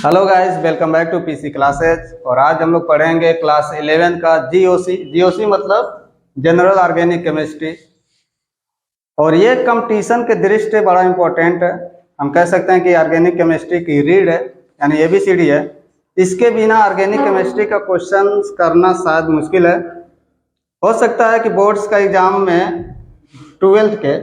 Hello guys, welcome back to PC classes. और आज हम लोग पढ़ेंगे क्लास 11 का जीओसी। जीओसी मतलब जनरल ऑर्गेनिक केमिस्ट्री। और ये कंपटीशन के दृष्टि से बड़ा इंपॉर्टेंट है। हम कह सकते हैं कि ऑर्गेनिक केमिस्ट्री की रीड है, यानी एबीसीडी है। इसके बिना ऑर्गेनिक केमिस्ट्री का क्वेश्चन करना शायद मुश्किल है। हो सकता है कि बोर्ड्स का एग्जाम में 12th के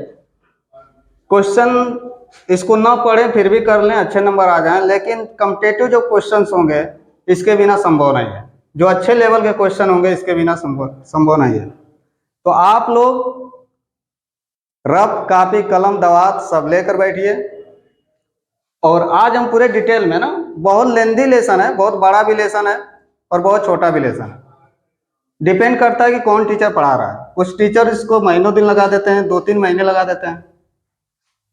क्वेश्चन इसको ना पढ़ें फिर भी कर लें, अच्छे नंबर आ जाएं, लेकिन कम्पिटेटिव जो क्वेश्चंस होंगे इसके बिना संभव नहीं है। जो अच्छे लेवल के क्वेश्चन होंगे इसके बिना संभव नहीं है। तो आप लोग रफ कॉपी कलम दवात सब लेकर बैठिए। और आज हम पूरे डिटेल में ना, बहुत लेंदी लेसन है, बहुत बड़ा भी लेसन है और बहुत छोटा भी लेसन है। डिपेंड करता है कि कौन टीचर पढ़ा रहा है। कुछ टीचर इसको महीनों दिन लगा देते हैं, 2-3 महीने लगा देते हैं।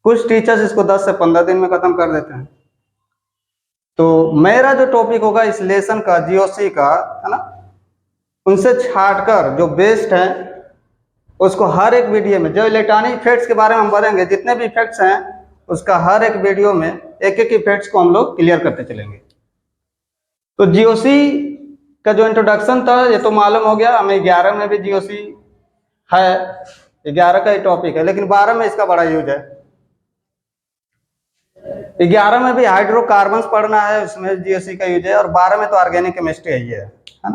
कुछ टीचर्स इसको 10 से 15 दिन में खत्म कर देते हैं। तो मेरा जो टॉपिक होगा इस लेसन का, जीओसी का, है ना, उनसे छाटकर जो बेस्ट है उसको हर एक वीडियो में, जो इलेक्ट्रॉनिक इफेक्ट्स के बारे में हम पढ़ेंगे, जितने भी इफेक्ट्स हैं उसका हर एक वीडियो में एक एक इफेक्ट्स को हम लोग क्लियर करते चलेंगे। तो जीओसी का जो इंट्रोडक्शन था ये तो मालूम हो गया हमें। 11 में भी जीओसी है, 11 का ही टॉपिक है, लेकिन 12 में इसका बड़ा यूज है। 11 में भी हाइड्रोकार्बन्स पढ़ना है, उसमें जीओसी का यूज है। और 12 में तो ऑर्गेनिक केमिस्ट्री है ना।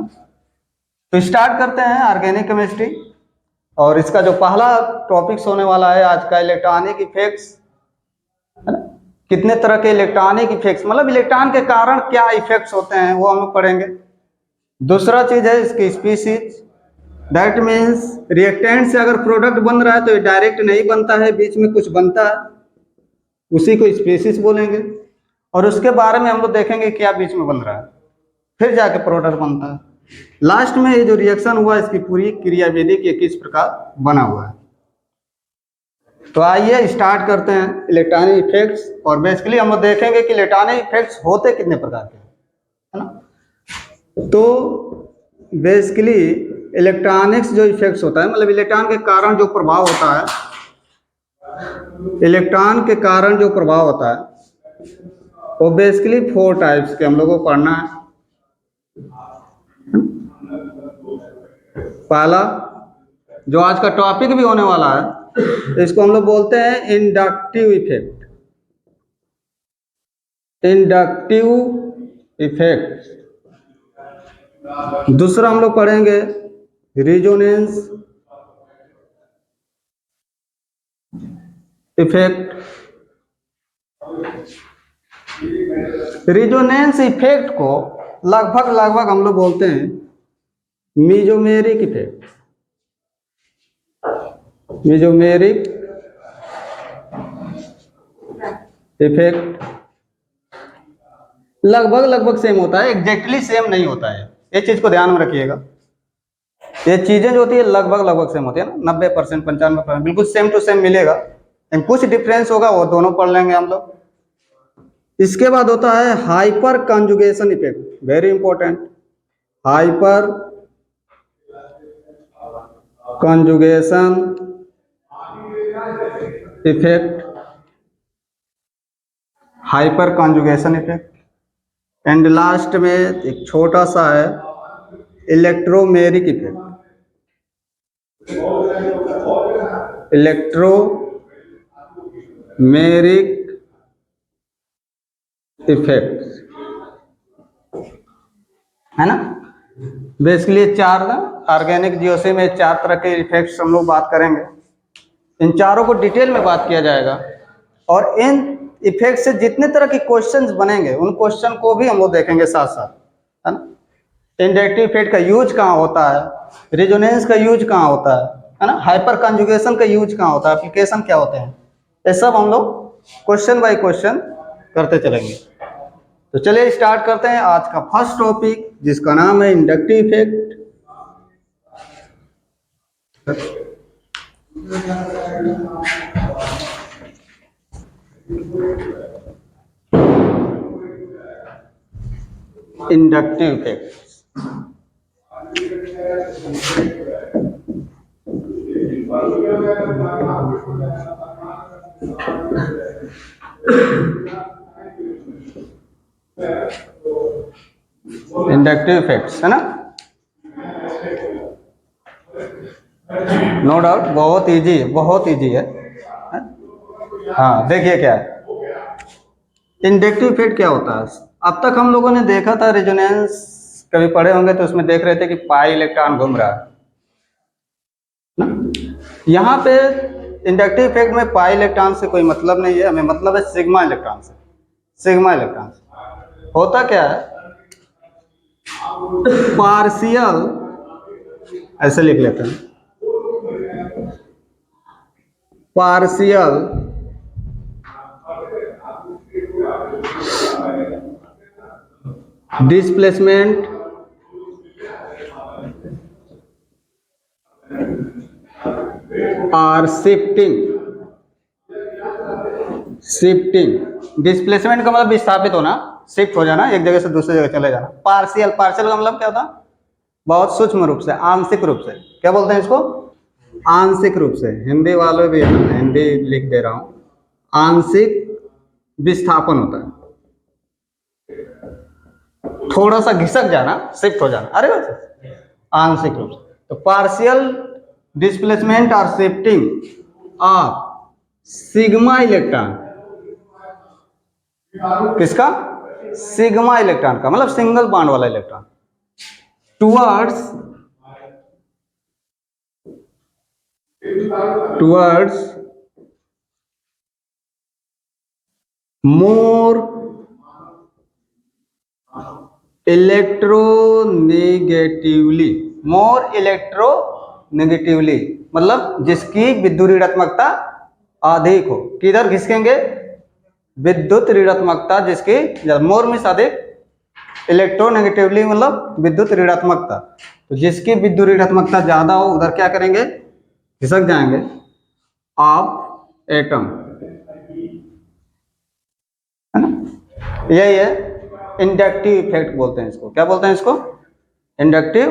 तो स्टार्ट करते हैं ऑर्गेनिक केमिस्ट्री। और इसका जो पहला टॉपिक्स होने वाला है आज का, इलेक्ट्रॉनिक इफेक्ट्स, है ना। कितने तरह के इलेक्ट्रॉनिक इफेक्ट्स, मतलब इलेक्ट्रॉन के कारण क्या इफेक्ट्स होते हैं वो हम लोग पढ़ेंगे। दूसरा चीज है इसकी स्पीसीज। दैट मीन्स रिएक्टेंट से अगर प्रोडक्ट बन रहा है तो ये डायरेक्ट नहीं बनता है, बीच में कुछ बनता है, उसी को स्पीसीज बोलेंगे। और उसके बारे में हम लोग देखेंगे क्या बीच में बन रहा है, फिर जाके प्रोडक्ट बनता है। लास्ट में ये जो रिएक्शन हुआ इसकी पूरी क्रियाविधि की किस प्रकार बना हुआ है। तो आइए स्टार्ट करते हैं इलेक्ट्रॉनिक इफेक्ट्स। और बेसिकली हम लोग देखेंगे कि इलेक्ट्रॉनिक इफेक्ट्स होते कितने प्रकार के, है ना। तो बेसिकली इलेक्ट्रॉनिक्स जो इफेक्ट्स होता है, मतलब इलेक्ट्रॉन के कारण जो प्रभाव होता है, इलेक्ट्रॉन के कारण जो प्रभाव होता है वो बेसिकली 4 टाइप्स के हम लोगों को पढ़ना है। पहला जो आज का टॉपिक भी होने वाला है, इसको हम लोग बोलते हैं इंडक्टिव इफेक्ट। Inductive effect. दूसरा हम लोग पढ़ेंगे रिजोनेंस इफेक्ट। रिजोनेंस इफेक्ट को लगभग हम लोग बोलते हैं मेसोमेरिक इफेक्ट। मेसोमेरिक इफेक्ट लगभग सेम होता है, एग्जैक्टली सेम नहीं होता है। ये चीज को ध्यान में रखिएगा। ये चीजें जो होती है लगभग सेम होती है ना, 90%, 95% बिल्कुल सेम टू सेम मिलेगा, लेकिन कुछ डिफरेंस होगा, वो दोनों पढ़ लेंगे हम लोग। इसके बाद होता है hyper conjugation effect, very important. Hyper conjugation effect, hyper conjugation effect. And last में एक छोटा सा है इलेक्ट्रोमेरिक इफेक्ट। इलेक्ट्रोमेरिक इफेक्ट, है ना। बेसिकली 4 ना, ऑर्गेनिक जीओसी में 4 तरह के इफेक्ट्स हम लोग बात करेंगे। इन चारों को डिटेल में बात किया जाएगा। और इन इफेक्ट से जितने तरह के क्वेश्चंस बनेंगे उन क्वेश्चन को भी हम लोग देखेंगे साथ साथ, है ना। इंडक्टिव इफेक्ट का यूज कहाँ होता है, रेजोनेंस का यूज कहाँ होता है ना, हाइपर कंजुगेशन का यूज कहाँ होता है, एप्लीकेशन क्या होते हैं, ये सब हम लोग क्वेश्चन बाय क्वेश्चन करते चलेंगे। तो चलिए स्टार्ट करते हैं आज का फर्स्ट टॉपिक, जिसका नाम है inductive effect. Inductive effect. Inductive effects, है ना। नो डाउट, बहुत इजी है, बहुत इजी है। हाँ देखिए क्या है इंडक्टिव इफेक्ट, क्या होता है। अब तक हम लोगों ने देखा था रेजोनेंस, कभी पढ़े होंगे तो उसमें देख रहे थे कि पाई इलेक्ट्रॉन घूम रहा है ना। यहाँ पे इंडक्टिव इफेक्ट में पाई इलेक्ट्रॉन से कोई मतलब नहीं है, हमें मतलब है सिग्मा इलेक्ट्रॉन से। सिग्मा इलेक्ट्रॉन से होता क्या है, पार्शियल, ऐसे लिख लेते हैं, पार्शियल डिस्प्लेसमेंट और शिफ्टिंग। डिस्प्लेसमेंट का मतलब विस्थापित होना, शिफ्ट हो जाना, एक जगह से दूसरी जगह चले जाना। पार्शियल का मतलब क्या था, बहुत सूक्ष्म रूप से, आंशिक रूप से, क्या बोलते हैं इसको, आंशिक रूप से। हिंदी वालों भी, हिंदी लिख दे रहा हूं, आंशिक विस्थापन होता है, थोड़ा सा घिसक जाना, शिफ्ट हो जाना, अरे बस आंशिक रूप से। तो पार्शियल डिस्प्लेसमेंट और शिफ्टिंग ऑफ सिग्मा इलेक्ट्रॉन, किसका, सिग्मा इलेक्ट्रॉन का, मतलब सिंगल बॉन्ड वाला इलेक्ट्रॉन, टुवर्ड्स मोर इलेक्ट्रोनेगेटिवली, मतलब जिसकी विद्युत ऋणात्मकता अधिक हो। किधर घिसकेंगे, विद्युत ऋणात्मकता जिसकी, मोर मीन्स अधिक, इलेक्ट्रोनेगेटिवली मतलब विद्युत ऋणात्मकता, तो जिसकी विद्युत ऋणात्मकता ज्यादा हो उधर क्या करेंगे, खिसक जाएंगे, ऑफ एटम, है ना। यही है इंडक्टिव इफेक्ट बोलते हैं इसको, क्या बोलते हैं इसको, inductive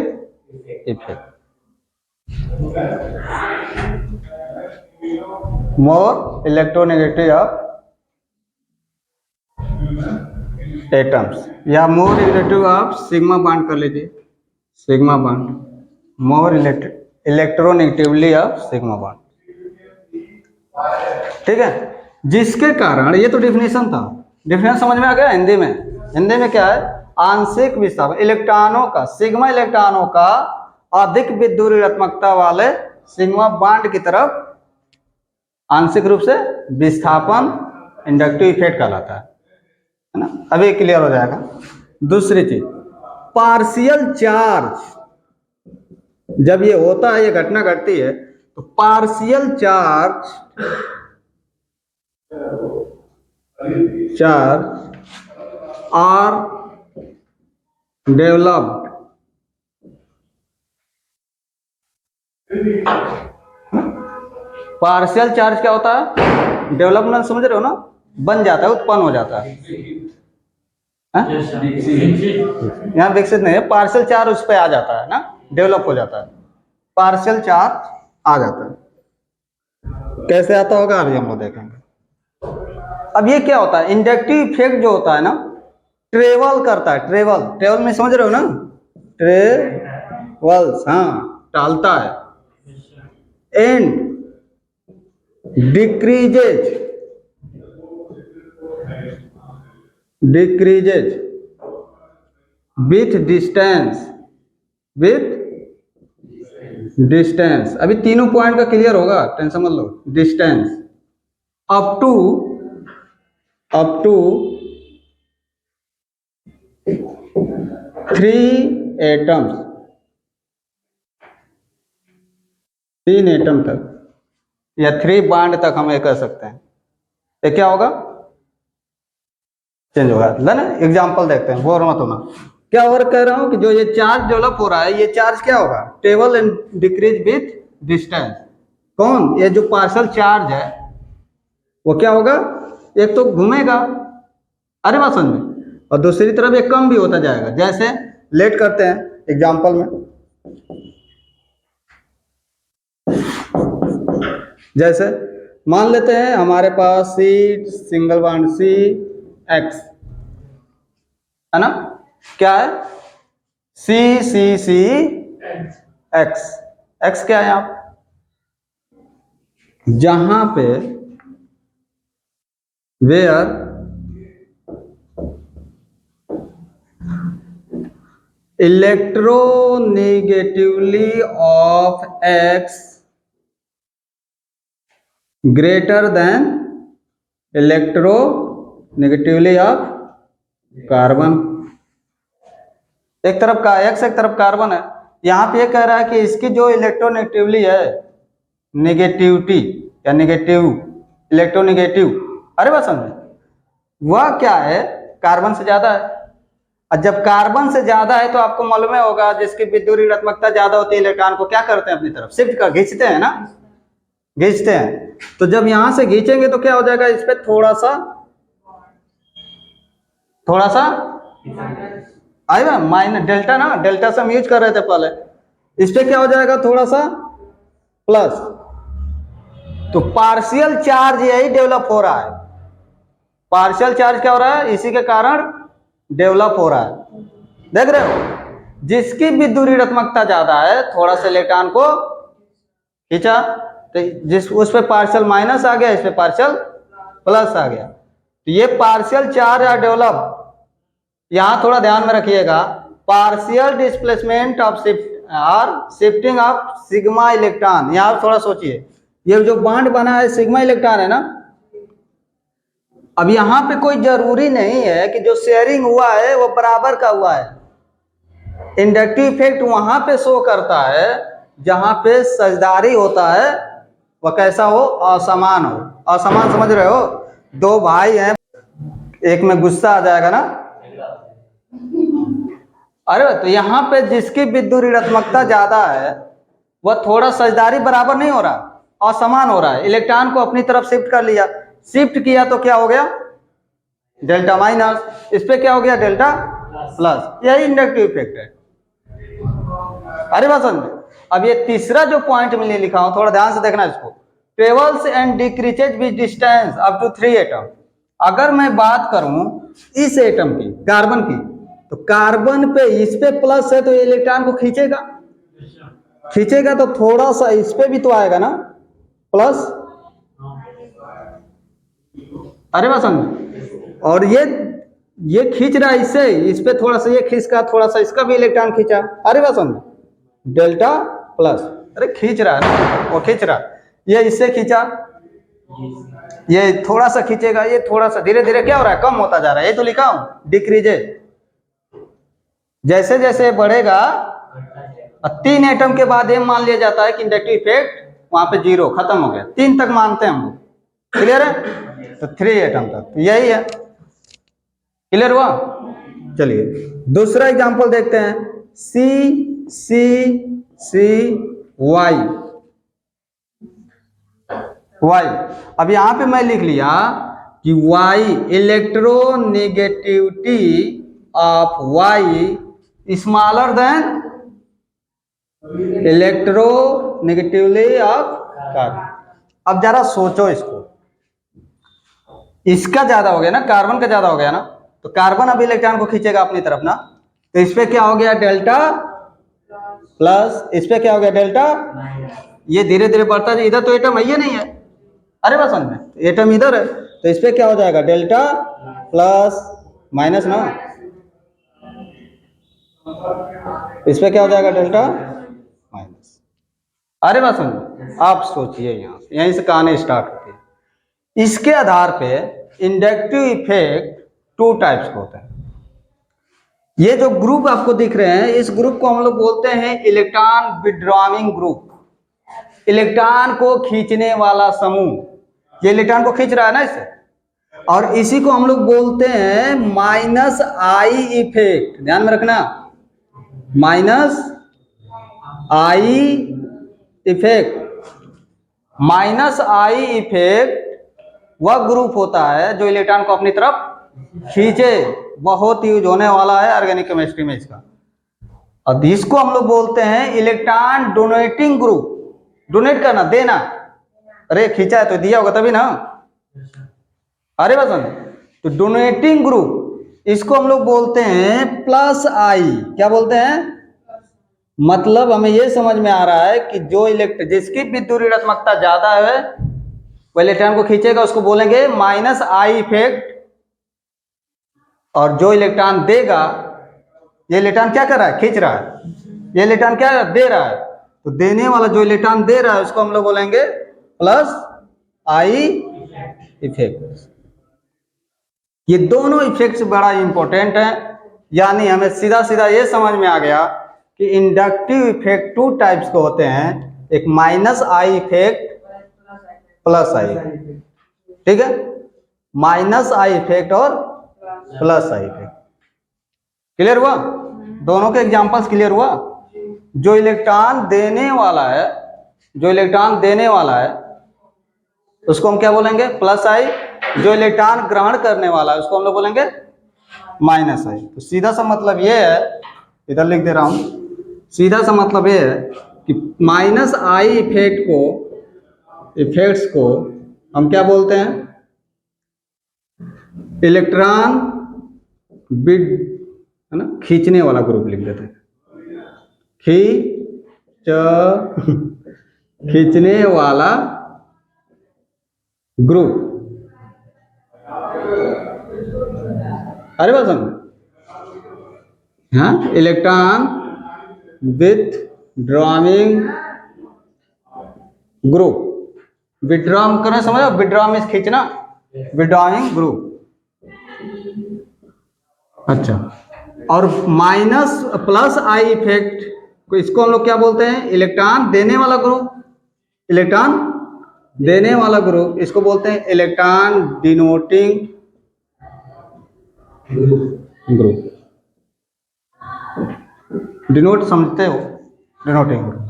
effect. More electronegative of atoms, या more electric of sigma bond कर लीजिए, sigma bond, more electronegativity of sigma bond, ठीक है। जिसके कारण, ये तो डिफिनेशन था, डिफिनेशन समझ में आ गया। हिंदी में क्या है, आंशिक विस्थापन इलेक्ट्रॉनों का, सिग्मा इलेक्ट्रॉनों का अधिक विद्युत ऋणात्मकता वाले सिग्मा बॉन्ड की तरफ आंशिक रूप से विस्थापन इंडक्टिव इफेक्ट कहलाता है ना। अभी क्लियर हो जाएगा। दूसरी चीज, पार्शियल चार्ज, जब ये होता है, ये घटना घटती है, तो partial charge are developed, partial charge क्या होता है, डेवलपमेंट, समझ रहे हो ना, बन जाता है, उत्पन्न हो जाता है। यहाँ विकसित नहीं है, पार्शियल चार्ज उस पर आ जाता है ना, डेवलप हो जाता है, पार्शियल चार्ज आ जाता है। कैसे आता होगा अभी हम लोग देखेंगे। अब ये क्या होता है, इंडक्टिव इफेक्ट जो होता है ना, ट्रेवल करता है, ट्रेवल में समझ रहे हो ना, ट्रेवल्स, हाँ टालता है, एंड डिक्रीजेज विथ डिस्टेंस, अभी तीनों पॉइंट का क्लियर होगा, टेंशन मत लो। Distance up to 3 atoms, 3 atom तक, या 3 बॉन्ड तक हम ये कर सकते हैं। ये क्या होगा, चेंज होगा ना। एग्जांपल देखते हैं, बोर मत होना। क्या और कह रहा हूं कि जो ये चार्ज डेवलप हो रहा है, ये चार्ज क्या होगा, table and decrease with distance. कौन, ये जो पार्शियल चार्ज है वो क्या होगा, एक तो घूमेगा, अरे बात समझ में, और दूसरी तरफ ये कम भी होता जाएगा। जैसे लेट करते हैं एग्जांपल में, जैसे मान लेते हैं हमारे पास C single bond C X है ना, क्या है, सी एक्स। एक्स क्या है यहाँ पे? जहां पे where electronegativity of X greater than इलेक्ट्रोनेगेटिवली of carbon. एक तरफ का एक्स, एक तरफ कार्बन है। यहां पे ये कह रहा है कि इसकी जो इलेक्ट्रोनेगेटिवली है, नेगेटिविटी या नेगेटिव, इलेक्ट्रोनेगेटिव, अरे बात समझे, वह क्या है? कार्बन से ज्यादा है। और जब कार्बन से ज्यादा है तो आपको मालूम होगा जिसकी विद्युत ऋणात्मकता ज्यादा होती है, इलेक्ट्रॉन को क्या करते हैं? अपनी तरफ शिफ्ट कर, खींचते हैं ना, खींचते हैं। तो जब यहां से खींचेंगे तो क्या हो जाएगा? इस पे थोड़ा सा आएगा माइनस, डेल्टा ना, डेल्टा से हम यूज कर रहे थे पहले। इस पे क्या हो जाएगा? थोड़ा सा प्लस। तो पार्शियल चार्ज यही डेवलप हो रहा है। पार्शियल चार्ज क्या हो रहा है? इसी के कारण डेवलप हो रहा है। देख रहे हो, जिसकी विद्युत ऋणात्मकता ज्यादा है, थोड़ा सा इलेक्ट्रॉन को खींचा तो जिस उस पे पार्शियल माइनस आ गया, इस पे पार्शियल प्लस आ गया। तो ये पार्शियल चार्ज आर डेवलप। यहां थोड़ा ध्यान में रखिएगा, पार्शियल डिस्प्लेसमेंट ऑफ शिफ्ट और शिफ्टिंग ऑफ सिग्मा इलेक्ट्रॉन। यहां थोड़ा सोचिए, ये जो बॉन्ड बना है सिग्मा इलेक्ट्रॉन है ना। अब यहां पे कोई जरूरी नहीं है कि जो शेयरिंग हुआ है वो बराबर का हुआ है। इंडक्टिव इफेक्ट वहां पे शो करता है जहां पे साझेदारी होता है, वह कैसा हो? असमान हो। असमान समझ रहे हो? दो भाई हैं, एक में गुस्सा आ जाएगा ना। अरे तो यहाँ पे जिसकी विद्युत ऋणात्मकता ज्यादा है वह थोड़ा साझेदारी बराबर नहीं हो रहा, असमान हो रहा है। इलेक्ट्रॉन को अपनी तरफ शिफ्ट कर लिया, शिफ्ट किया तो क्या हो गया? Delta minus. इस पे क्या हो गया? Delta plus. यही इंडक्टिव इफेक्ट है। अरे बात समझ। अब ये तीसरा जो पॉइंट मैंने लिखा हूं, थोड़ा ध्यान से देखना इसको। Travels and decreases with distance up to 3 atom. अगर मैं बात करूं इस एटम की, कार्बन की, तो कार्बन पे इस पे प्लस है तो इलेक्ट्रॉन को खींचेगा, खींचेगा तो थोड़ा सा इस पे भी तो आएगा ना प्लस। अरे बात समझ। और ये खींच रहा है इससे, इस पे थोड़ा सा ये खींचका, थोड़ा सा इसका भी इलेक्ट्रॉन खींचा। अरे बात समझ, डेल्टा प्लस। अरे खींच रहा है ना, वो खींच रहा, ये इससे खींचा, ये थोड़ा सा खींचेगा, ये थोड़ा सा, धीरे धीरे क्या हो रहा है? कम होता जा रहा है। ये तो लिखा हूं डिक्रीजेज। जैसे जैसे बढ़ेगा, 3 एटम के बाद ये मान लिया जाता है कि इंडक्टिव इफेक्ट वहां पे 0 खत्म हो गया। 3 तक मानते हैं हम लोग, क्लियर है? तो 3 एटम तक यही है, क्लियर हुआ? चलिए दूसरा एग्जांपल देखते हैं। CCCY। Y। अब यहां पे मैं लिख लिया कि Y electronegativity of Y smaller than इलेक्ट्रोनेगेटिवली of carbon. अब जरा सोचो इसको, इसका ज्यादा हो गया ना, कार्बन का ज्यादा हो गया ना, तो कार्बन अब इलेक्ट्रॉन को खींचेगा अपनी तरफ ना। तो इस पे क्या हो गया? Delta plus. इस पे क्या हो गया? डेल्टा। ये धीरे धीरे बढ़ता है, इधर तो एटम है ही नहीं है। अरे बस समझ में, एटम इधर है तो इस पे क्या हो जाएगा? डेल्टा प्लस माइनस ना, इस पे क्या हो जाएगा? Delta minus. अरे बात समझ। आप सोचिए, यहीं से कहानी स्टार्ट होती है। इसके आधार पे इंडक्टिव इफेक्ट 2 टाइप्स के होते हैं। ये जो ग्रुप आपको दिख रहे हैं, इस ग्रुप को हम लोग बोलते हैं इलेक्ट्रॉन विड्रॉइंग ग्रुप, इलेक्ट्रॉन को खींचने वाला समूह। ये इलेक्ट्रॉन को खींच रहा है ना इससे, और इसी को हम लोग बोलते हैं माइनस आई इफेक्ट। ध्यान में रखना, minus I effect. Minus I effect वह ग्रुप होता है जो इलेक्ट्रॉन को अपनी तरफ खींचे। बहुत यूज होने वाला है ऑर्गेनिक केमिस्ट्री में इसका। अब इसको हम लोग बोलते हैं इलेक्ट्रॉन डोनेटिंग ग्रुप। डोनेट करना, देना। अरे खींचा है तो दिया होगा तभी ना। अरे बस तो डोनेटिंग ग्रुप इसको हम लोग बोलते हैं प्लस आई। क्या बोलते हैं? मतलब हमें ये समझ में आ रहा है कि जो इलेक्ट्रॉन जिसकी विद्युत ऋणात्मकता ज्यादा है वो इलेक्ट्रॉन को खींचेगा, उसको बोलेंगे माइनस आई इफेक्ट। और जो इलेक्ट्रॉन देगा, ये इलेक्ट्रॉन क्या कर रहा है? खींच रहा है। ये इलेक्ट्रॉन क्या दे रहा है? तो देने वाला जो इलेक्ट्रॉन दे रहा है उसको हम लोग बोलेंगे प्लस आई इफेक्ट। ये दोनों इफेक्ट्स बड़ा इंपॉर्टेंट है। यानी हमें सीधा सीधा ये समझ में आ गया कि इंडक्टिव इफेक्ट टू टाइप्स के होते हैं, एक माइनस आई इफेक्ट, प्लस आई। ठीक है, माइनस आई इफेक्ट और प्लस आई इफेक्ट। क्लियर हुआ? दोनों के एग्जांपल्स क्लियर हुआ? जो इलेक्ट्रॉन देने वाला है, जो इलेक्ट्रॉन देने वाला है उसको हम क्या बोलेंगे? प्लस आई। जो इलेक्ट्रॉन ग्रहण करने वाला है उसको हम लोग बोलेंगे माइनस आई। तो सीधा सा मतलब ये है, इधर लिख दे रहा हूं, सीधा सा मतलब ये है कि माइनस आई इफेक्ट्स को हम क्या बोलते हैं? इलेक्ट्रॉन बिड, है ना, खींचने वाला ग्रुप लिख देते हैं। खींचने वाला ग्रुप। अरे बात समझ? हाँ, इलेक्ट्रॉन विथ ड्रॉइंग ग्रुप। विड्रॉम करना समझो, विड्रॉम इज खींचना, विड्रॉइंग ग्रुप। अच्छा, और माइनस प्लस आई इफेक्ट को, इसको हम लोग क्या बोलते हैं? इलेक्ट्रॉन देने वाला ग्रुप। इलेक्ट्रॉन देने वाला ग्रुप, इसको बोलते हैं इलेक्ट्रॉन डिनोटिंग ग्रुप। डिनोट समझते हो? Denoting group.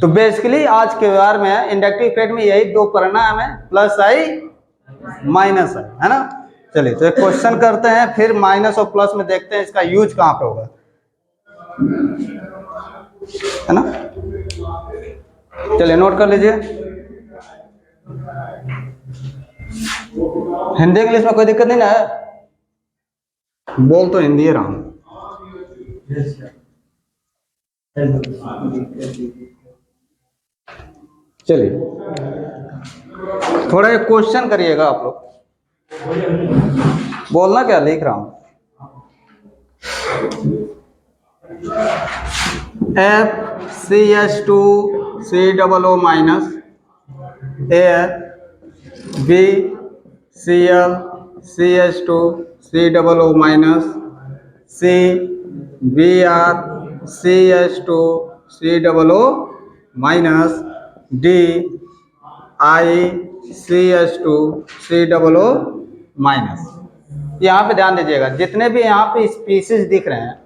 तो बेसिकली आज के बार में इंडक्टिव इफेक्ट में यही दो परिणाम है, प्लस आई माइनस आई, है ना। चलिए तो एक क्वेश्चन करते हैं, फिर माइनस और प्लस में देखते हैं इसका यूज कहां पे होगा, है ना। चलिए नोट कर लीजिए। हिंदी इंग्लिश में कोई दिक्कत नहीं ना है? बोल तो हिंदी रहा हूं। चलिए थोड़ा एक क्वेश्चन करिएगा आप लोग। बोलना क्या लिख रहा हूं। FCH2 COO minus BCl CH2 COO minus CBr CH2 COO minus DiCH2 COO minus. यहाँ पे ध्यान दीजिएगा, जितने भी यहाँ पे स्पीसीज दिख रहे हैं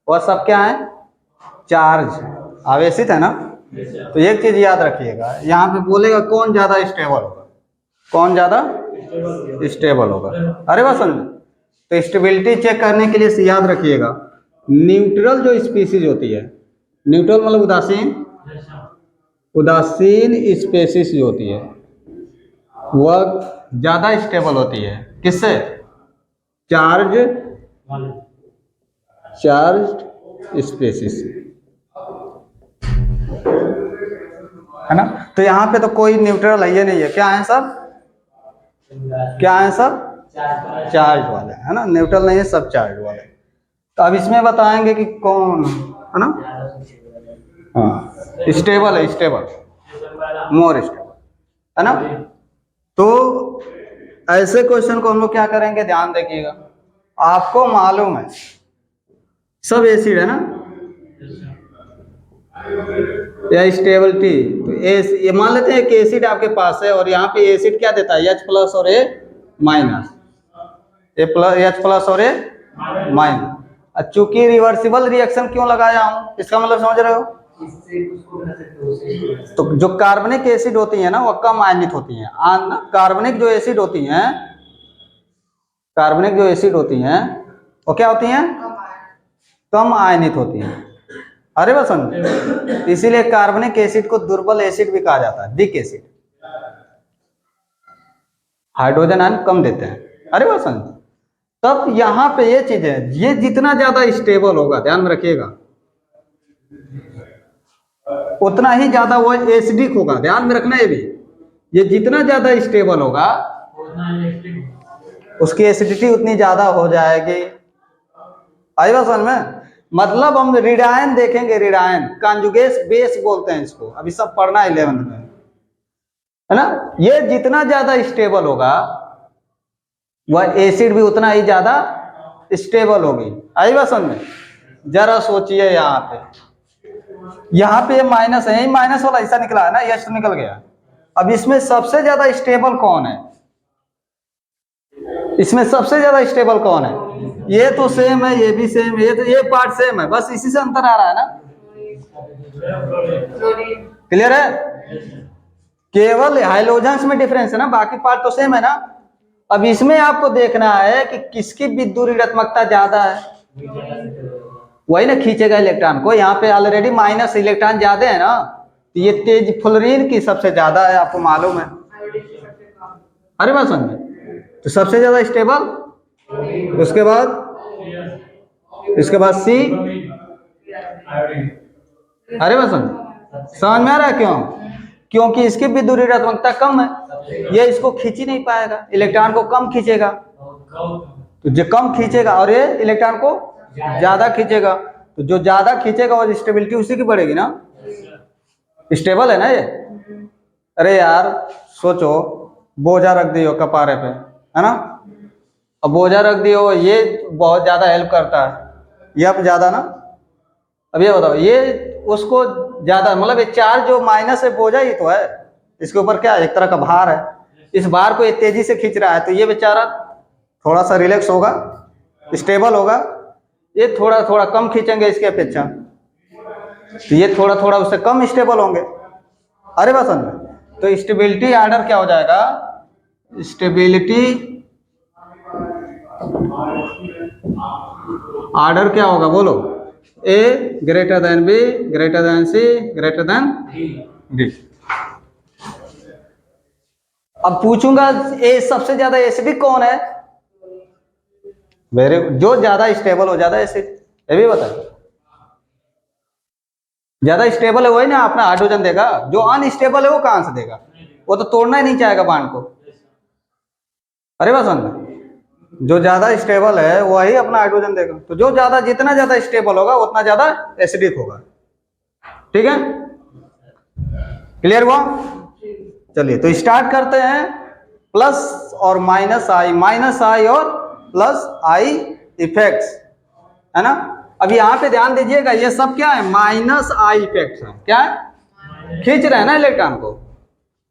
वह सब क्या है? चार्ज, आवेशित है ना। तो एक चीज याद रखिएगा, यहाँ पे बोलेगा कौन ज्यादा स्टेबल होगा, कौन ज्यादा स्टेबल होगा। अरे बात समझ। तो स्टेबिलिटी चेक करने के लिए याद रखिएगा, न्यूट्रल जो स्पीसीज होती है, न्यूट्रल मतलब उदासीन, उदासीन स्पीसीज जो होती है वह ज्यादा स्टेबल होती है। किससे? चार्ज स्पीसीज, है ना। तो यहाँ पे तो कोई न्यूट्रल है ये नहीं है, क्या है सब? क्या है सब? चार्ज वाले, है ना। न्यूट्रल नहीं है, सब चार्ज वाले। तो अब इसमें बताएंगे कि कौन, है ना। हाँ, स्टेबल है, स्टेबल, मोर स्टेबल, है ना। तो ऐसे क्वेश्चन को हम लोग क्या करेंगे, ध्यान देखिएगा। आपको मालूम है सब एसिड है ना, या स्टेबिलिटी। तो ये मान लेते हैं कि एसिड आपके पास है और यहाँ पे एसिड क्या देता है? H प्लस और A माइनस, H प्लस और A माइनस। चूंकि रिवर्सिबल रिएक्शन क्यों लगाया हूं, इसका मतलब समझ रहे हो? तो जो कार्बनिक एसिड होती है ना वो कम आयनित होती हैं। कार्बनिक जो एसिड होती हैं, कार्बनिक जो एसिड होती हैं वो क्या होती हैं? कम आयनित होती हैं। अरे बस समझ, इसीलिए कार्बनिक एसिड को दुर्बल एसिड भी कहा जाता है, वीक एसिड। हाइड्रोजन आयन कम देते हैं। अरे बस समझ। तब यहाँ पे ये चीज है, ये जितना ज्यादा स्टेबल होगा, ध्यान में रखिएगा, उतना ही ज्यादा वो एसिडिक होगा। ध्यान में रखना ये जितना ज्यादा स्टेबल होगा उसकी एसिडिटी उतनी ज्यादा हो जाएगी। आई बात समझ में? मतलब हम रिडायन देखेंगे, रिडायन कॉन्जुगेट बेस बोलते हैं इसको, अभी सब पढ़ना है 11th में, है ना। ये जितना ज्यादा स्टेबल होगा वह एसिड भी उतना ही ज्यादा स्टेबल होगी। आई बात समझ में? जरा सोचिए, यहाँ पे माइनस है, माइनस वाला ऐसा निकला है ना, यश तो निकल गया। अब इसमें सबसे ज्यादा स्टेबल कौन है? इसमें सबसे ज्यादा स्टेबल कौन है? ये तो सेम है, ये भी सेम है, ये पार्ट सेम है, बस इसी से अंतर आ रहा है ना। क्लियर है? केवल हाइड्रोजन्स में डिफरेंस है ना, बाकी पार्ट तो सेम है ना। अब इसमें आपको देखना है कि किसकी विद्युत ऋणात्मकता ज्यादा है, वही ना खींचेगा इलेक्ट्रॉन को। यहाँ पे ऑलरेडी माइनस इलेक्ट्रॉन ज्यादा है ना, तो ये तेज फ्लोरीन की सबसे ज्यादा है, आपको मालूम है। अरे बात समझे? तो सबसे ज्यादा स्टेबल, उसके बाद सी। अरे बात समझ में आ रहा है? क्यों? क्योंकि इसकी विद्युत ऋणात्मकता कम है, ये इसको खींच ही नहीं पाएगा, इलेक्ट्रॉन को कम खींचेगा, तो जो कम खींचेगा और ये इलेक्ट्रॉन को ज्यादा खींचेगा, तो जो ज्यादा खींचेगा और स्टेबिलिटी उसी की बढ़ेगी ना, स्टेबल है ना ये। अरे यार सोचो, बोझा रख दियो कपारे पे, है ना, अब बोझा रख दियो, ये बहुत ज्यादा हेल्प करता है, ये अब ज्यादा ना। अब ये बताओ, ये उसको ज्यादा, मतलब ये चार्ज जो माइनस है बोझा ही तो है, इसके ऊपर क्या है, एक तरह का भार है, इस भार को ये तेजी से खींच रहा है, तो ये बेचारा थोड़ा सा रिलैक्स होगा, स्टेबल होगा। ये थोड़ा थोड़ा कम खींचेंगे इसके अपेक्षा, तो ये थोड़ा थोड़ा उससे कम स्टेबल होंगे। अरे बात समझ, तो स्टेबिलिटी ऑर्डर क्या हो जाएगा? स्टेबिलिटी ऑर्डर क्या होगा बोलो? A greater than B, greater than C, greater than D. अब पूछूंगा ए सबसे ज्यादा एसिडिक कौन है? वेरी, जो ज्यादा स्टेबल हो, ज्यादा एसिड, ये भी बता। ज्यादा स्टेबल है वही ना अपना हाइड्रोजन देगा, जो अनस्टेबल है वो कहां से देगा? वो तो तोड़ना ही नहीं चाहेगा बांड को। अरे बात समझ, जो ज्यादा स्टेबल है वही अपना हाइड्रोजन देगा, तो जो ज्यादा, जितना ज्यादा स्टेबल होगा उतना ज्यादा एसिडिक होगा। ठीक है, क्लियर हुआ? चलिए तो स्टार्ट करते हैं। प्लस और माइनस आई और प्लस आई इफेक्ट्स, है ना। अब यहाँ पे ध्यान दीजिएगा, ये सब क्या है? माइनस आई इफेक्ट्स है। क्या है? खींच रहे हैं ना इलेक्ट्रॉन को,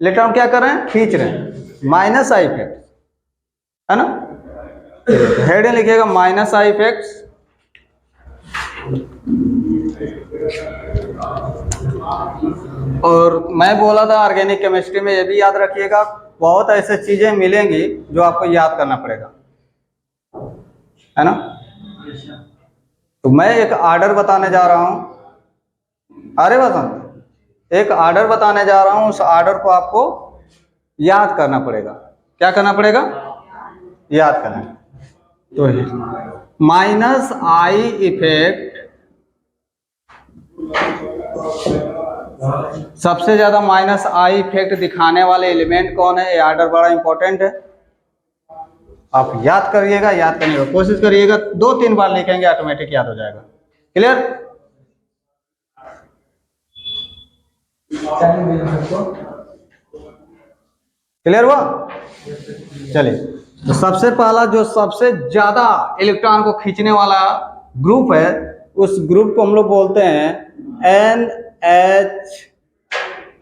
इलेक्ट्रॉन क्या कर रहे हैं? खींच रहे हैं, माइनस आई इफेक्ट, है ना। हेड लिखिएगा माइनस आई इफेक्ट्स। और मैं बोला था ऑर्गेनिक केमिस्ट्री में, ये भी याद रखिएगा, बहुत ऐसे चीजें मिलेंगी जो आपको याद करना पड़ेगा, है ना। तो मैं एक ऑर्डर बताने जा रहा हूं। अरे बता, एक ऑर्डर बताने जा रहा हूं, उस ऑर्डर को आपको याद करना पड़ेगा। क्या करना पड़ेगा? याद करना। तो माइनस आई इफेक्ट सबसे ज्यादा माइनस आई इफेक्ट दिखाने वाले एलिमेंट कौन है? ये ऑर्डर बड़ा इंपॉर्टेंट है, आप याद करिएगा, याद करने की कोशिश करिएगा, 2-3 बार लिखेंगे ऑटोमेटिक याद हो जाएगा। क्लियर? क्लियर हुआ? चलिए, तो सबसे पहला जो सबसे ज्यादा इलेक्ट्रॉन को खींचने वाला ग्रुप है, उस ग्रुप को हम लोग बोलते हैं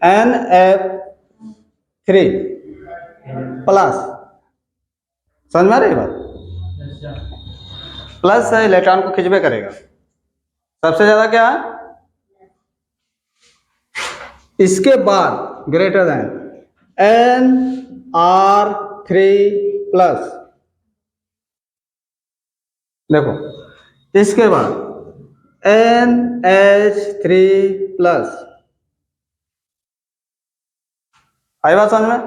NF3 प्लस। समझ में आ रही बात? प्लस है, इलेक्ट्रॉन को खींचवे करेगा। सबसे ज्यादा क्या है? इसके बाद ग्रेटर देन NR3 प्लस। देखो, इसके बाद NH3 प्लस। आई बात समझ में?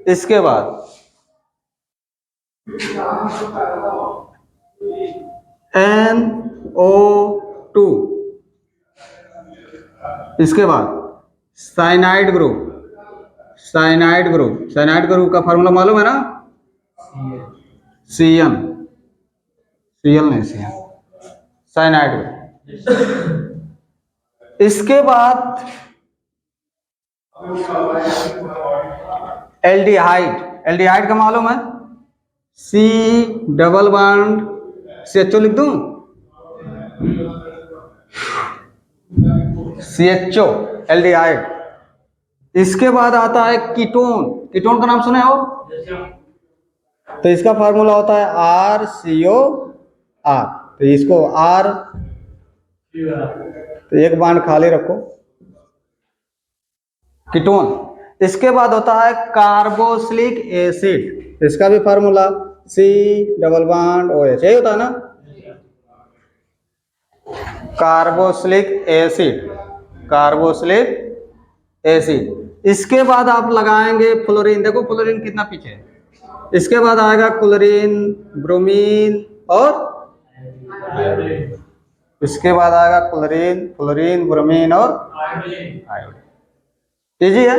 इसके बाद NO2। इसके बाद साइनाइड ग्रुप, साइनाइड ग्रुप का फार्मूला मालूम है ना? CN, CL नहीं, CN, साइनाइड ग्रुप। इसके बाद एल्डिहाइड, एल्डिहाइड का मालूम है? C डबल बॉन्ड CHO लिख दूं? CHO, aldehyde. इसके बाद आता है कीटोन, कीटोन का नाम सुने हो? तो इसका फार्मूला होता है RCOR। तो इसको R, तो एक बांड खाली रखो, कीटोन। इसके बाद होता है कार्बोक्सिलिक एसिड, इसका भी formula C double bond OH, यही होता है ना? Carboxylic acid, carboxylic acid. इसके बाद आप लगाएंगे फ्लोरीन, देखो फ्लोरीन कितना पीछे है। इसके बाद आएगा क्लोरीन, ब्रोमीन और आयोडीन। इसके बाद आएगा क्लोरीन, फ्लोरीन, ब्रोमीन और आयोडीन। इजी है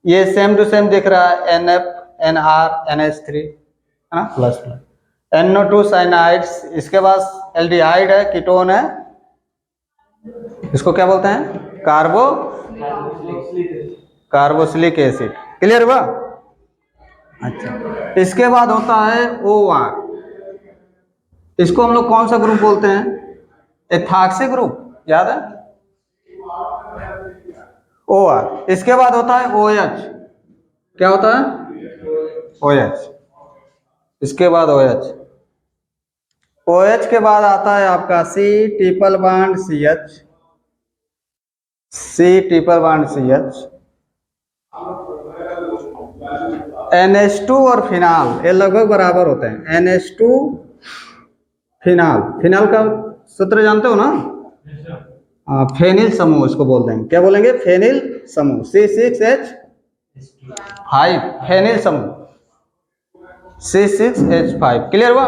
ये, सेम टू सेम दिख रहा है, NF, NR, NH3 है ना, प्लस प्लस। NO2 cyanides. इसके बाद एल्डिहाइड है, कीटोन है, इसको क्या बोलते हैं? Carboxylic acid. क्लियर हुआ? अच्छा, इसके बाद होता है OR। इसको हम लोग कौन सा ग्रुप बोलते हैं? एथॉक्सी ग्रुप, याद है? OR। इसके बाद होता है OH, क्या होता है? OH। इसके बाद OH, OH के बाद आता है आपका C triple bond CH, C triple bond CH। NH2 और फिनाल, ये लगभग बराबर होते हैं। NH2 फिनाल, फिनाल का सूत्र जानते हो ना? फेनिल समूह इसको बोल देंगे, क्या बोलेंगे? फेनिल समूह, C6H5, फेनिल समूह C6H5। क्लियर हुआ?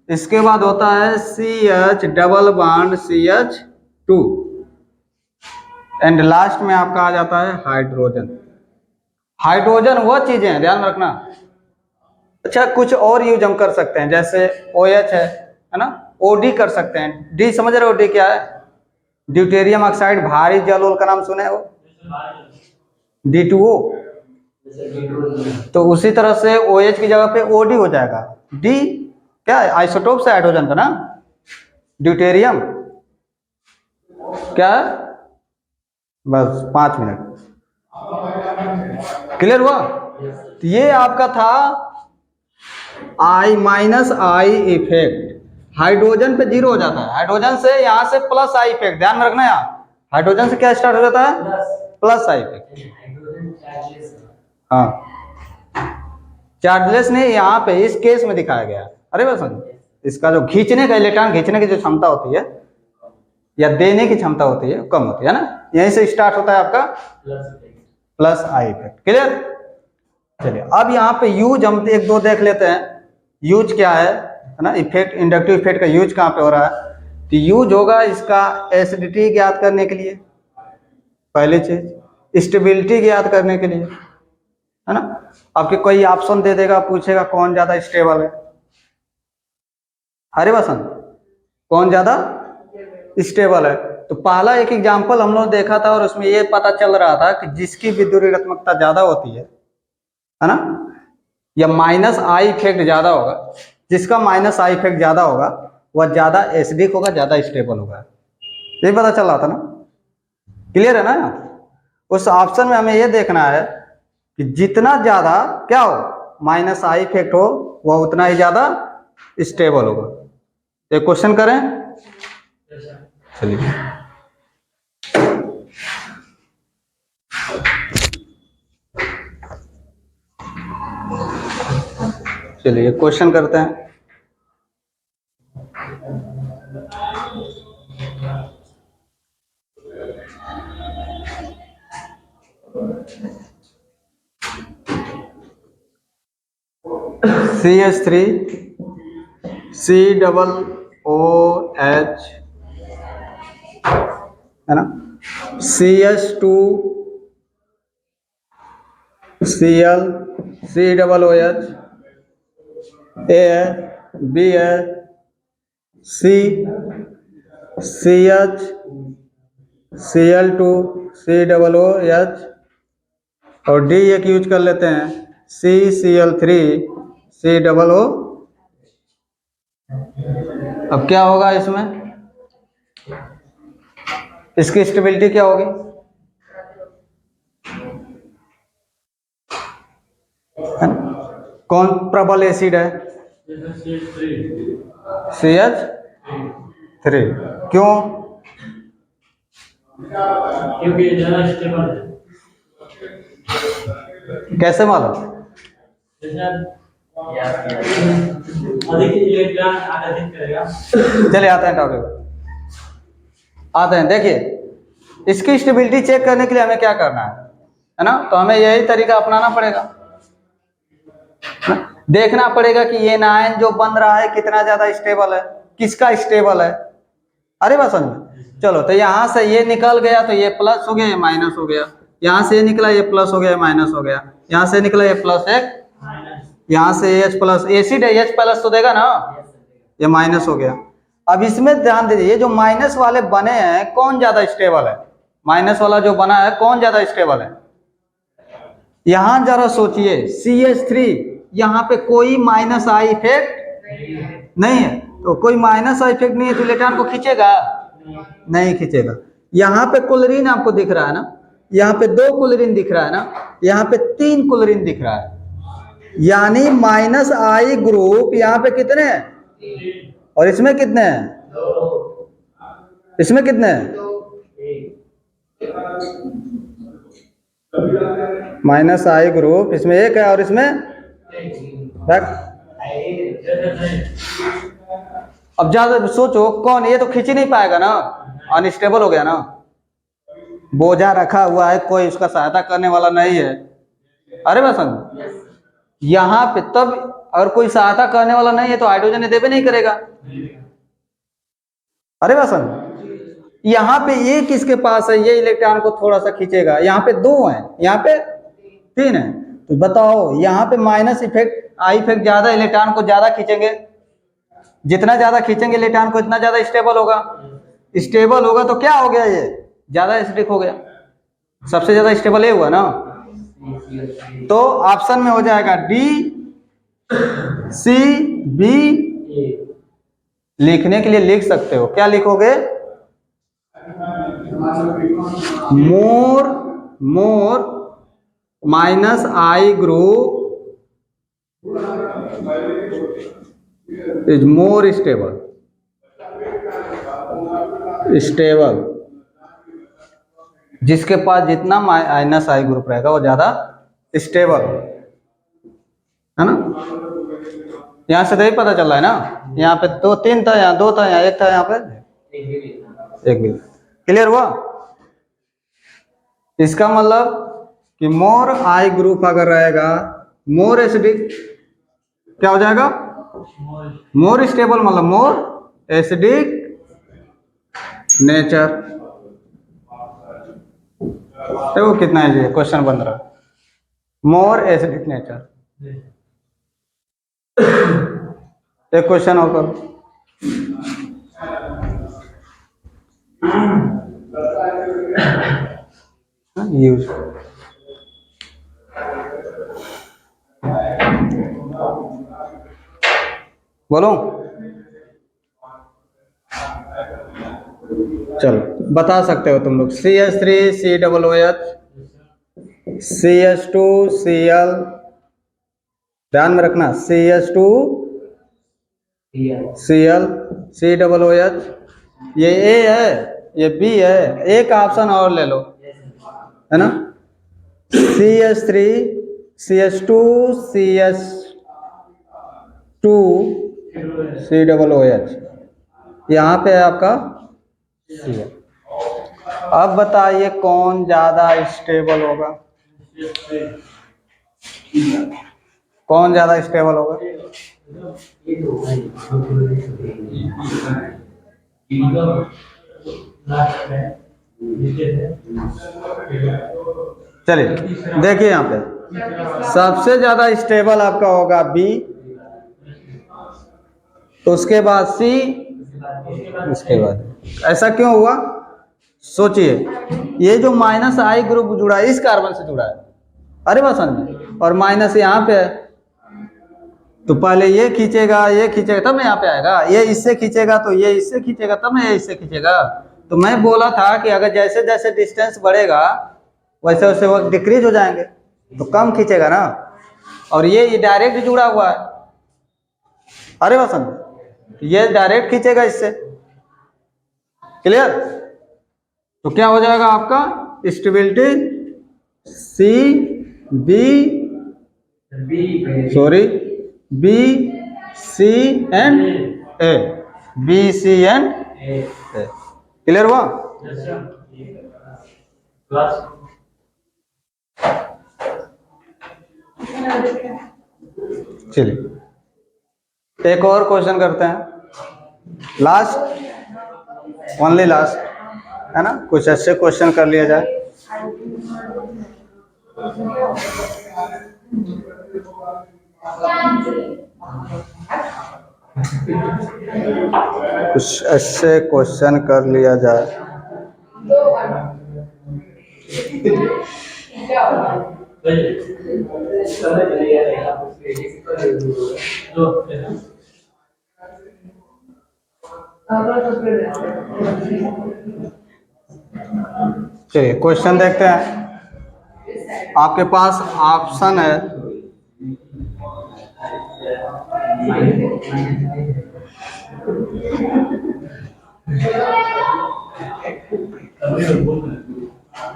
इसके बाद होता है CH double bond CH2, and last में आपका आ जाता है हाइड्रोजन। हाइड्रोजन वो चीजें हैं, ध्यान रखना। अच्छा, कुछ और यूज हम कर सकते हैं, जैसे OH है ना, OD कर सकते हैं। D समझ रहे हो? D क्या है? ड्यूटेरियम ऑक्साइड, भारी जल का नाम सुने हो? D2O। तो उसी तरह से OH की जगह पे OD हो जाएगा। D क्या है? आइसोटोप से हाइड्रोजन का नाम, ड्यूटेरियम। क्या है? बस 5 मिनट। क्लियर हुआ? तो ये आपका था I-I इफेक्ट। हाइड्रोजन पे 0 हो जाता है, हाइड्रोजन से यहां से प्लस I इफेक्ट, ध्यान में रखना। यहाँ हाइड्रोजन से क्या स्टार्ट हो जाता है? Plus I effect. हाँ, चार्जलेस नहीं, यहाँ पे इस केस में दिखाया गया। अरे बस, इसका जो खींचने का, इलेक्ट्रॉन खींचने की जो क्षमता होती है या देने की क्षमता होती है कम होती है ना, यहीं से स्टार्ट होता है आपका प्लस I इफेक्ट। क्लियर? चलिए, अब यहाँ पे यूज हम एक दो देख लेते हैं। यूज क्या है ना, इफेक्ट, इंडक्टिव इफेक्ट का यूज कहाँ पे हो रहा है? तो यूज होगा इसका एसिडिटी ज्ञात करने के लिए, पहली चीज स्टेबिलिटी ज्ञात करने के लिए, है ना। आपके कोई ऑप्शन दे देगा, पूछेगा कौन ज्यादा स्टेबल है। अरे बसंत, कौन ज्यादा स्टेबल है? तो पहला एक एग्जांपल हम लोग देखा था, और उसमें ये पता चल रहा था कि जिसकी विद्युत ऋणात्मकता ज्यादा होती है ना, या माइनस I इफेक्ट ज्यादा होगा, जिसका माइनस I इफेक्ट ज्यादा होगा वह ज्यादा एसिडिक होगा, ज्यादा स्टेबल होगा। ये पता चल रहा था ना? क्लियर है ना? उस ऑप्शन में हमें ये देखना है कि जितना ज्यादा क्या हो, माइनस I इफेक्ट हो, वह उतना ही ज्यादा स्टेबल होगा। एक क्वेश्चन करें, चलिए। चलिए क्वेश्चन करते हैं। CH3 COOH है ना, CH2 Cl COOH, A है, B है, C CH Cl2 COOH, और D एक यूज कर लेते हैं, CCl3 COO। अब क्या होगा इसमें, इसकी स्टेबिलिटी क्या होगी, कौन प्रबल एसिड है, CH3। क्यों, क्योंकि ये ज्यादा स्टेबल है। कैसे मालूम, अधिक इलेक्ट्रॉन आकर्षित करेगा। चलिए आते हैं टॉपिक, आते हैं। देखिए, इसकी स्टेबिलिटी चेक करने के लिए हमें क्या करना है ना, तो हमें यही तरीका अपनाना पड़ेगा, देखना पड़ेगा कि ये नाइन जो बन रहा है कितना ज्यादा स्टेबल है, किसका स्टेबल है। अरे बात समझ में, चलो तो यहाँ से ये निकल गया तो ये प्लस हो गया, ये माइनस हो गया, यहाँ से ये निकला ये प्लस हो गया, माइनस हो गया, यहाँ से निकला ये प्लस है, यहाँ से H प्लस, एसिड है H प्लस तो देगा ना, ये माइनस हो गया। अब इसमें ध्यान दीजिए, ये जो माइनस वाले बने हैं कौन ज्यादा स्टेबल है, माइनस वाला जो बना है कौन ज्यादा स्टेबल है। यहां जरा सोचिए, CH3 यहाँ पे कोई माइनस आई इफेक्ट नहीं है, तो कोई माइनस आई इफेक्ट नहीं है तो इलेक्ट्रॉन को खींचेगा, नहीं खींचेगा। यहाँ पे क्लोरीन आपको दिख रहा है ना, यहाँ पे 2 क्लोरीन दिख रहा है ना, यहाँ पे 3 क्लोरीन दिख रहा है, यानी माइनस आई ग्रुप यहाँ पे कितने हैं, और इसमें कितने हैं, इसमें कितने हैं, माइनस आई ग्रुप इसमें एक है और इसमें रख। अब ज्यादा सोचो कौन, ये तो खींच ही नहीं पाएगा ना, अनस्टेबल हो गया ना, बोझा रखा हुआ है, कोई उसका सहायता करने वाला नहीं है। अरे बस यहाँ पे तब अगर कोई सहायता करने वाला नहीं है तो हाइड्रोजन देवे नहीं करेगा। अरे बस यहाँ पे ये किसके पास है, ये इलेक्ट्रॉन को थोड़ा सा खींचेगा, यहाँ पे 2 है, यहाँ पे 3 है, तो बताओ यहाँ पे माइनस इफेक्ट आई इफेक्ट ज्यादा, इलेक्ट्रॉन को ज्यादा खींचेंगे, जितना ज्यादा खींचेंगे इलेक्ट्रॉन को इतना ज्यादा स्टेबल होगा, स्टेबल होगा तो क्या हो गया, ये ज्यादा एसिडिक हो गया, सबसे ज्यादा स्टेबल ये हुआ ना, तो ऑप्शन में हो जाएगा D C B। लिखने के लिए लिख सकते हो, क्या लिखोगे, more minus I group is more stable, जिसके पास जितना माइनस आई ग्रुप रहेगा वो ज्यादा स्टेबल है ना। यहाँ से तो ही पता चल रहा है ना, यहाँ पे 2 3 था, यहाँ 2 था, यहाँ 1 था, यहाँ पे 1 भी। क्लियर हुआ, इसका मतलब कि मोर आई ग्रुप अगर रहेगा, मोर एसिडिक क्या हो जाएगा, मोर स्टेबल, मतलब मोर एसिडिक नेचर। देखो कितना है, क्वेश्चन बन रहा है, मोर एसिडिक नेचर। एक क्वेश्चन और करो, यूज बोलो, चलो बता सकते हो तुम लोग, CH3 COOH, CH2 Cl, ध्यान में रखना, CH2 Cl COOH, ये A है, ये B है, एक ऑप्शन और ले लो, है ना, CH3 CH2 CH2 COOH, यहाँ पे है आपका Cl। अब बताइए कौन ज्यादा स्टेबल होगा, कौन ज्यादा स्टेबल होगा? चलिए देखिए यहाँ पे सबसे ज्यादा स्टेबल आपका होगा बी, उसके बाद सी, उसके बाद। ऐसा क्यों हुआ सोचिए, ये जो माइनस आई ग्रुप जुड़ा है इस कार्बन से जुड़ा है, अरे बात समझ में, और माइनस यहाँ पे है, तो पहले ये खींचेगा तब ना यहाँ पे आएगा, ये इससे खींचेगा तो ये इससे खींचेगा तब ना ये इससे खींचेगा। तो मैं बोला था कि अगर जैसे जैसे डिस्टेंस बढ़ेगा वैसे वैसे वो डिक्रीज हो जाएंगे, तो कम खींचेगा ना, और ये डायरेक्ट जुड़ा हुआ है, अरे बात समझ, ये डायरेक्ट खींचेगा इससे, क्लियर? तो क्या हो जाएगा आपका stability C B C and A, B C and A, clear हुआ? चलिए एक और क्वेश्चन करते हैं, लास्ट, ओनली लास्ट, है ना, कुछ अच्छे क्वेश्चन कर लिया जाए। कुछ अच्छे क्वेश्चन कर लिया जाए। चलिए क्वेश्चन देखते हैं, आपके पास ऑप्शन है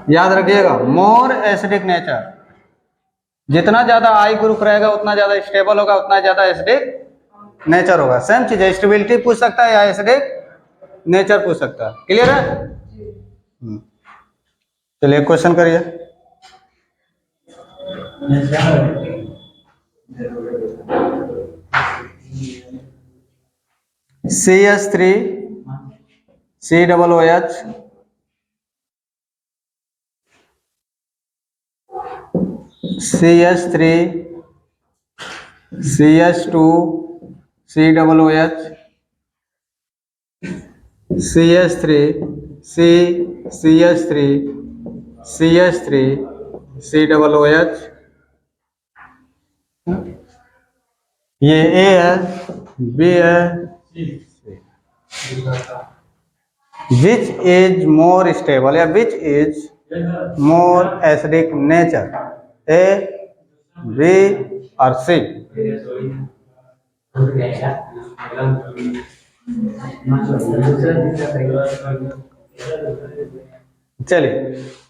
याद रखिएगा, मोर एसिडिक नेचर, जितना ज्यादा आई ग्रुप रहेगा उतना ज्यादा स्टेबल होगा, उतना ज्यादा एसिडिक नेचर होगा। सेम चीज है, स्टेबिलिटी पूछ सकता है या एसिडिक नेचर पूछ सकता है, क्लियर है? चलिए क्वेश्चन करिए। CH3 COOH CH3 CH2 COOH CH3 CH3 CH3 COOH, ये A है, B है, which is more stable या which is more acidic nature, A, B और C? चलिए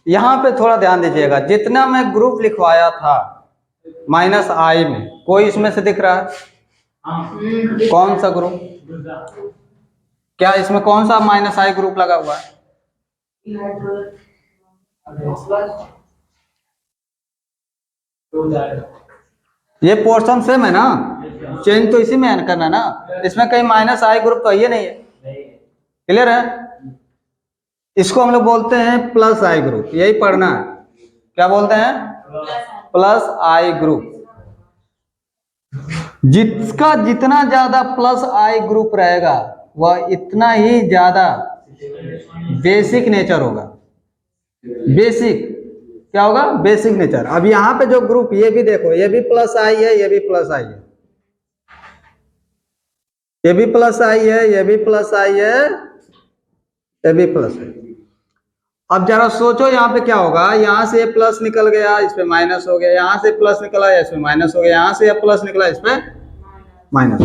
यहाँ पे थोड़ा ध्यान दीजिएगा, जितना मैं ग्रुप लिखवाया था माइनस आई में, कोई इसमें से दिख रहा है? कौन सा ग्रुप? क्या इसमें कौन सा माइनस आई ग्रुप लगा हुआ है? ये पोर्शन सेम है ना, चेंज तो इसी में करना ना, इसमें कहीं माइनस आई ग्रुप तो ये नहीं है, क्लियर है? इसको हम लोग बोलते हैं प्लस आई ग्रुप, यही पढ़ना है, क्या बोलते हैं? प्लस आई ग्रुप। जिसका जितना ज्यादा प्लस आई ग्रुप रहेगा वह इतना ही ज्यादा बेसिक नेचर होगा। बेसिक क्या होगा? Basic nature. अब यहाँ पे जो ग्रुप, ये भी देखो, ये भी प्लस आई है, ये भी प्लस आई है, ये भी प्लस आई है, ये भी प्लस आई है, ये भी प्लस है। अब जरा सोचो यहाँ पे क्या होगा, यहाँ से प्लस निकल गया, इस पे माइनस हो गया, यहाँ से प्लस निकला, इसमें माइनस हो गया, यहाँ से प्लस निकला, इस पे माइनस।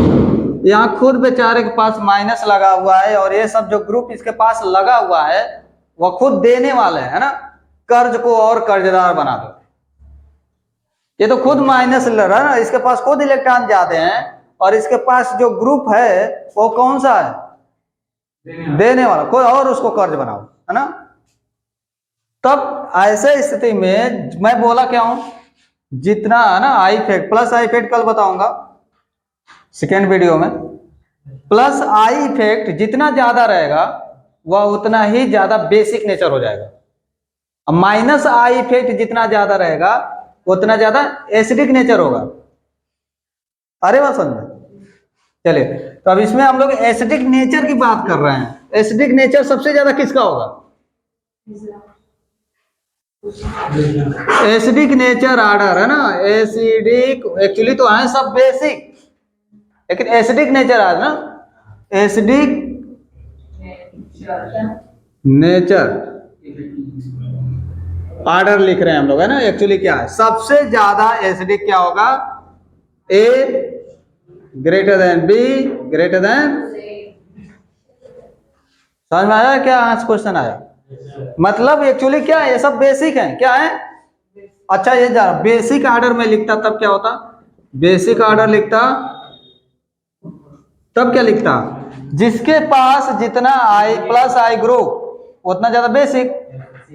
यहाँ खुद बेचारे के पास माइनस लगा हुआ है, और ये सब जो ग्रुप इसके पास लगा हुआ है वह खुद देने वाले है ना, कर्ज को और कर्जदार बना दो। ये तो खुद माइनस लग रहा है ना, इसके पास खुद इलेक्ट्रॉन ज्यादा हैं, और इसके पास जो ग्रुप है वो कौन सा है? देने वाला, खुद और उसको कर्ज बनाओ, है ना। तब ऐसे स्थिति में मैं बोला क्या हूं, जितना है ना I effect, plus I effect कल बताऊंगा सेकेंड वीडियो में। प्लस आई इफेक्ट जितना ज्यादा रहेगा वह उतना ही ज्यादा बेसिक नेचर हो जाएगा। अब माइनस आई इफेक्ट जितना ज्यादा रहेगा उतना ज्यादा एसिडिक नेचर होगा। अरे बात समझ में? चलिए, तो अब इसमें हम लोग एसिडिक नेचर की बात कर रहे हैं। एसिडिक नेचर सबसे ज्यादा किसका होगा? एसिडिक नेचर ऑर्डर है ना, एसिडिक एक्चुअली तो है सब बेसिक, लेकिन एसिडिक नेचर आज ना, एसिडिक नेचर ऑर्डर लिख रहे हैं हम लोग, है ना। एक्चुअली क्या है, सबसे ज्यादा एसिडिक क्या होगा? A greater than B greater than. समझ में आया क्या आज क्वेश्चन आया? मतलब एक्चुअली क्या है, ये सब बेसिक है। क्या है? अच्छा, ये जा बेसिक ऑर्डर में लिखता तब क्या होता? बेसिक ऑर्डर लिखता तब क्या लिखता? जिसके पास जितना आई प्लस आई ग्रुप उतना ज्यादा बेसिक।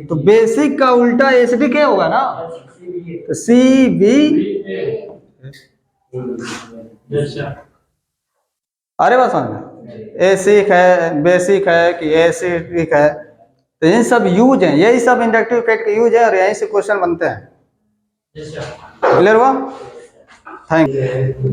तो बेसिक का उल्टा एसिडिक क्या होगा ना, तो सी बी। अरे बस समझ में, एसिक है बेसिक है कि एसिडिक है, तो ये सब यूज है, यही सब इंडक्टिव इफेक्ट का यूज है और यहीं से क्वेश्चन बनते हैं। क्लियर हुआ? Thank you.